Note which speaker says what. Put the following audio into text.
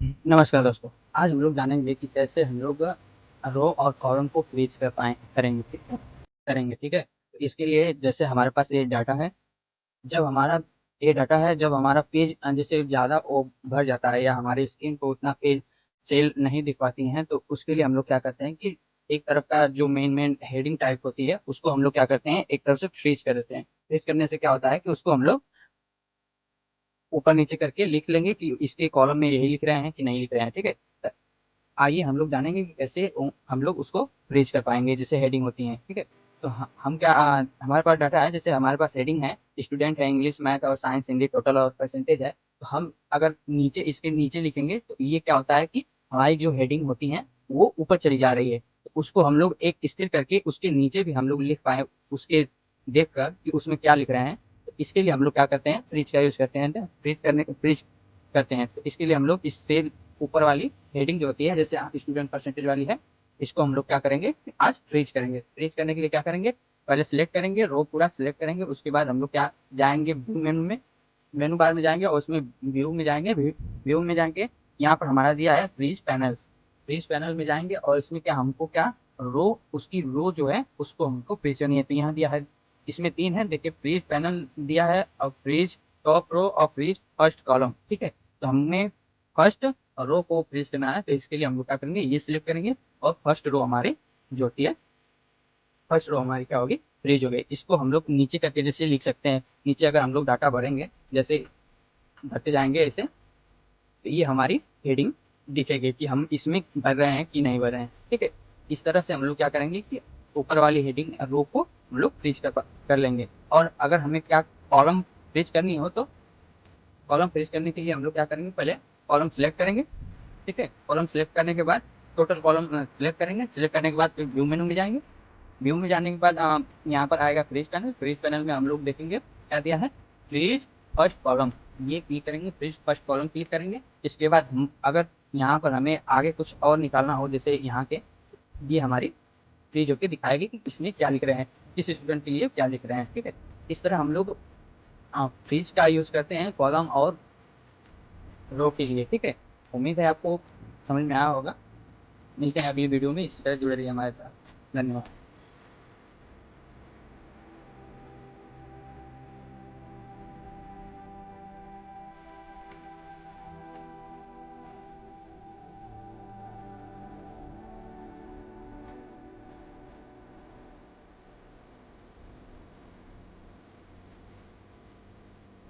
Speaker 1: नमस्कार दोस्तों। आज हम लोग जानेंगे कि कैसे हम लोग रो और कॉलम को फ्रीज करेंगे, ठीक है। तो इसके लिए जैसे हमारे पास ये डाटा है, जब हमारा पेज जैसे ज़्यादा वो भर जाता है या हमारी स्क्रीन को उतना पेज सेल नहीं दिख पाती हैं, तो उसके लिए हम लोग क्या करते हैं कि एक तरफ का जो मेन हेडिंग टाइप होती है, उसको हम लोग क्या करते हैं, एक तरफ से फ्रीज कर देते हैं। फ्रीज करने से क्या होता है कि उसको हम लोग ऊपर नीचे करके लिख लेंगे कि इसके कॉलम में यही लिख रहे हैं कि नहीं लिख रहे हैं, ठीक है। आइए हम लोग जानेंगे कि कैसे हम लोग उसको फ्रीज कर पाएंगे, जैसे हेडिंग होती हैं, ठीक है। तो हम क्या हमारे पास डाटा है, जैसे हमारे पास हेडिंग है, स्टूडेंट है, इंग्लिश मैथ और साइंस हिंदी टोटल और परसेंटेज है। तो हम अगर नीचे इसके नीचे लिखेंगे तो ये क्या होता है कि हमारी जो हेडिंग होती हैं वो ऊपर चली जा रही है। तो उसको हम लोग एक स्थिर करके उसके नीचे भी हम लोग लिख पाए, उसके देख कर कि उसमें क्या लिख रहे हैं। तो इसके लिए हम लोग क्या करते हैं, फ्रीज का यूज करते हैं। फ्रीज करते हैं, तो इसके लिए हम लोग इस सेल ऊपर वाली हेडिंग जो होती है, जैसे स्टूडेंट परसेंटेज वाली है, इसको हम लोग क्या करेंगे, आज फ्रीज करेंगे। फ्रीज करने के लिए क्या करेंगे, पहले सिलेक्ट करेंगे, रो पूरा सिलेक्ट करेंगे। उसके बाद हम लोग क्या जाएंगे, व्यू मेनू में, मेनू बार में जाएंगे और उसमें व्यू में जाएंगे। व्यू में जाएंगे, यहाँ पर हमारा दिया है फ्रीज पैनल। फ्रीज पैनल में जाएंगे और इसमें क्या हमको क्या रो, उसकी रो जो है उसको हमको फ्रीज करनी है। तो यहाँ दिया है, इसमें तीन है, देखिए फ्रीज पैनल दिया है और फ्रीज टॉप रो और फ्रीज फर्स्ट कॉलम, ठीक है। तो हमने फर्स्ट रो को फ्रीज करना है, तो इसके लिए हम लोग क्या करेंगे, ये सिलेक्ट करेंगे और फर्स्ट रो हमारी जो होती है, फर्स्ट रो हमारी क्या होगी, फ्रीज हो गई। इसको हम लोग नीचे करके जैसे लिख सकते हैं, नीचे अगर हम लोग डाटा भरेंगे, जैसे भरते जाएंगे ऐसे, तो ये हमारी हेडिंग दिखेगी कि हम इसमें भर रहे हैं कि नहीं भर रहे हैं, ठीक है। इस तरह से हम लोग क्या करेंगे कि ऊपर वाली हेडिंग रो को हम लोग फ्रीज कर लेंगे। और अगर हमें क्या कॉलम फ्रीज करनी हो, तो कॉलम फ्रीज करने के लिए हम लोग क्या करेंगे, पहले कॉलम सिलेक्ट करेंगे, ठीक है। कॉलम सेलेक्ट करने के बाद टोटल कॉलम सेलेक्ट करेंगे। सेलेक्ट करने के बाद फिर व्यू मेनू में जाएंगे। व्यू में जाने के बाद यहाँ पर आएगा फ्रीज पैनल। फ्रीज पैनल में हम लोग देखेंगे क्या दिया है, फ्रीज फर्स्ट कॉलम। ये क्लिक करेंगे, फ्रीज फर्स्ट कॉलम क्लिक करेंगे। इसके बाद हम अगर यहाँ पर हमें आगे कुछ और निकालना हो, जैसे यहाँ के, ये हमारी फ्रीज होकर दिखाएगी कि इसमें क्या लिख रहे हैं, किस स्टूडेंट के लिए क्या लिख रहे हैं, ठीक है। इस तरह हम लोग फ्रीज का यूज करते हैं कॉलम और रो के लिए, ठीक है। उम्मीद है आपको समझ में आया होगा। मिलते हैं अगली वीडियो में, इसी तरह जुड़े रहिए हमारे साथ। धन्यवाद।